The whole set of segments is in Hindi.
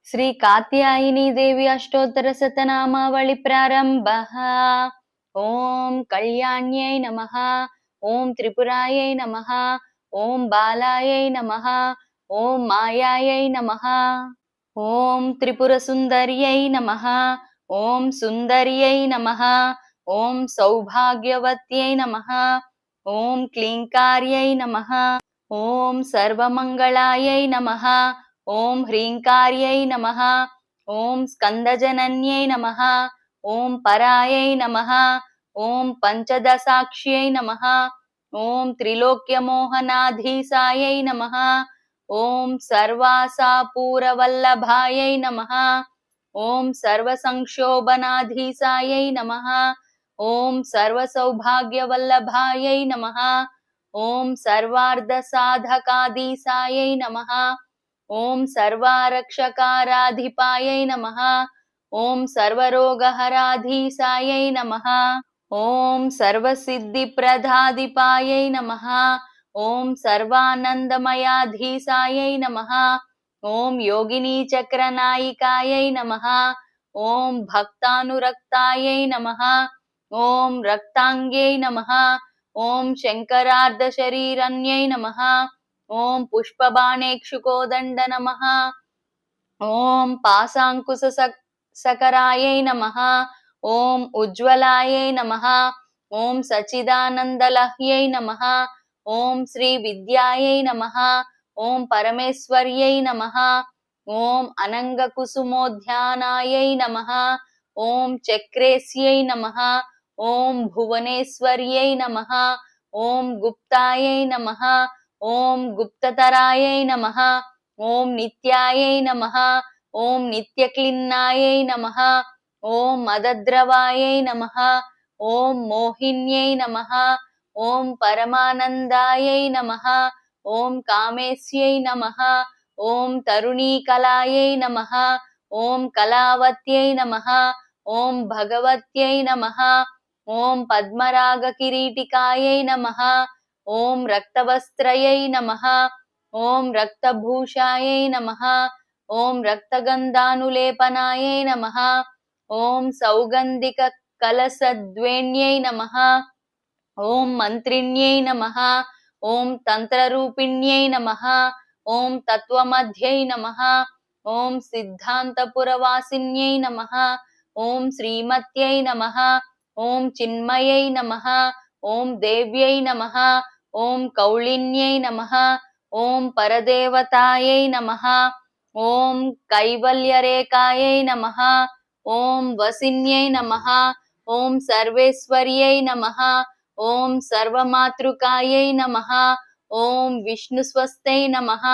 श्री कात्यायनी देवी अष्टोत्तर शतनामावली प्रारंभः। ओम कल्याण्यै नमः। ओम त्रिपुरायै नमः। ओम बालायै नमः। ओम मायायै नमः। ओम त्रिपुरसुन्दर्यै नमः। ओम सुन्दर्यै नमः। ओम सौभाग्यवत्यै नमः। ओम क्लींकार्यै नमः। ओम सर्वमंगलायै नमः। ओम ह्रींकार्यै नमः। ओम स्कंदजनन्यै नमः। ओम परायै नमः। ओम पंचदशाक्ष्यै नमः। ओम त्रिलोक्यमोहनाधीशायै नमः। ओम सर्वासापूरवल्लभायै नमः। ओम सर्वसंक्षोभनाधीशायै नमः। ओम सर्वसौभाग्यवल्लभायै नमः। ओम सर्वार्धसाधकाधीशायै नमः। ओम सर्वारक्षकाराधिपायै नमः। ओम सर्वरोगहराधीशायै नमः। ओम सर्वसिद्धिप्रदाधिपायै नमः। ओम सर्वानन्दमयाधीशायै नमः। ओम योगिनीचक्रनायिकायै नमः। ओम भक्तानुरक्तायै नमः। ओम रक्ताङ्ग्यै नमः। ओम शङ्करार्धशरीरन्यै नमः। ओम पुष्पबाणेक्षुकोदण्ड नमः। ओम पाशाङ्कुशसकरायै नमः। ओम उज्ज्वलायै नमः। ओम सच्चिदानन्दलह्यै नमः। ओम श्री विद्यायै नमः। ओम परमेश्वर्यै नमः। ओम अनङ्गकुसुमोद्यानायै नमः। ओम चक्रेस्यै नमः। ओम भुवनेश्वर्यै नमः। ओम गुप्तायै नमः। ओम गुप्ततरायै नमः। ओम नित्यायै नमः। ओम नित्यक्लिन्नायै नमः। ओम मदद्रवायै नमः। ओम मोहिन्यै नमः। ओम परमानन्दायै नमः। ओम कामेस्यै नमः। ओम तरुणीकलायै नमः। ओम कलावत्यै नमः। ओम भगवत्यै नमः। ओम पद्मरागकिरीटिकायै नमः। ओम रक्तवस्त्रयै नमः। ओम रक्तभूषायै नमः। ओम रक्तगन्धानुलेपनायै नमः। ओम सौगन्धिककलशद्वेण्यै नमः। ओम मन्त्रिण्यै नमः। ओम तन्त्ररूपिण्यै नमः। ओम तत्त्वमध्यै नमः। ओम सिद्धान्तपुरवासिन्यै नमः। ओम श्रीमत्यै नमः। ओम चिन्मयै नमः। ओम देव्यै नमः। ओम कौलिन्यै नमः। ओम परदेवतायै नमः। ओम कैवल्यरेखायै नमः। ओम वसिन्यै नमः। ओम सर्वेश्वर्यै नमः। ओम सर्वमातृकायै नमः। ओम विष्णुस्वस्त्यै नमः।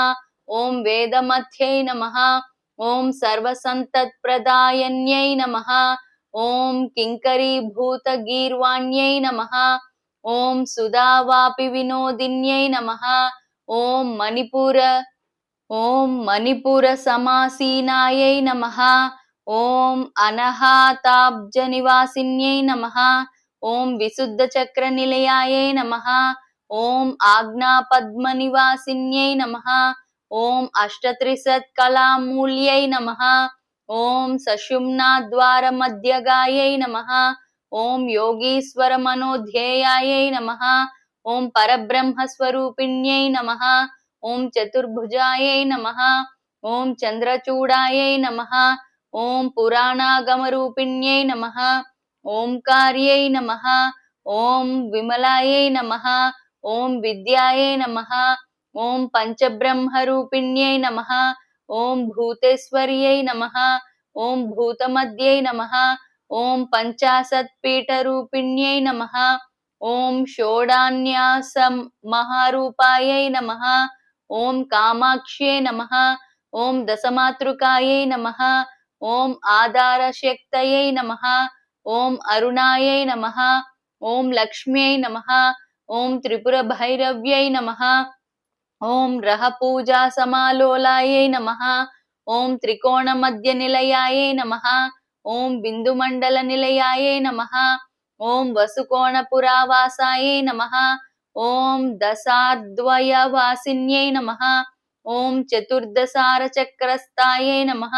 ओम वेदमत्यै नमः। ओम सर्वसन्तत्प्रदायन्यै नमः। ओम किङ्करीभूतगीर्वाण्यै नमः। ओम सुधावापि विनोदिन्यै नमः। ओम मणिपुरसमासीनायै नमः। ओम अनहाताब्जनिवासिन्यै नमः। ओम विशुद्धचक्रनिलयायै नमः। ओम आज्ञापद्मनिवासिन्यै नमः। ओम अष्टत्रिशत्कलामूल्यै नमः। ओम सषुम्नाद्वारमध्यगायै नमः। ओम योगीश्वरमनोध्येयायै नमः। ओम परब्रह्मस्वरूपिण्यै नमः। ओम चतुर्भुजायै नमः। ओम चन्द्रचूडायै नमः। ओम पुराणागमरूपिण्यै नमः। ओंकार्यै नमः। ओम विमलायै नमः। ओम विद्यायै नमः। ओम पंचब्रह्मरूपिण्यै नमः। ओम भूतेश्वर्यै नमः। ओम भूतमद्यै नमः। ओम पंचाशत्पीठरूपिण्यै नमः। ओम षोडान्यासमहारूपायै नमः। ओम कामाक्ष्यै नमः। ओम दशमातृकायै नमः। ओम आधारशक्तये नमः। ओम अरुणायै नमः। ओम लक्ष्म्यै नमः। ओम त्रिपुरभैरव्यै नमः। ओम रहपूजा समालोलायै नमः। ओम त्रिकोणमध्यनिलयायै नमः। ओम बिन्दुमण्डलनिलयायै नमः। ओम वसुकोणपुरावासायै नमः। ओम दशाद्वयवासिन्यै नमः। ఓం చతుర్దశారచక్రస్థాయై నమః.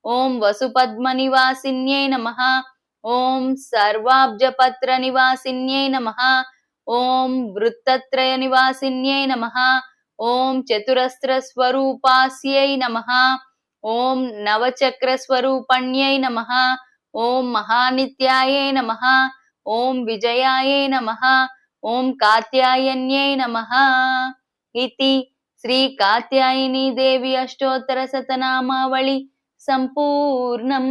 ఓం వసుపద్మనివాసిన్యై నమః. ఓం సర్వాబ్జపత్ర నివాసిన్యై నమః. ఓం వృత్తత్రయ నివాసిన్యై నమః. ఓం చతురస్ర స్వరూపాస్యై నమః. ఓం నవచక్ర స్వరూపణ్యై నమః. ఓం మహానిత్యాయై నమః. ఓం విజయాయై నమః. ఓం కాత్యాయన్యై నమః. ఇతి శ్రీ కాత్యాయని దేవి అష్టోత్తర శతనామావళి సంపూర్ణం.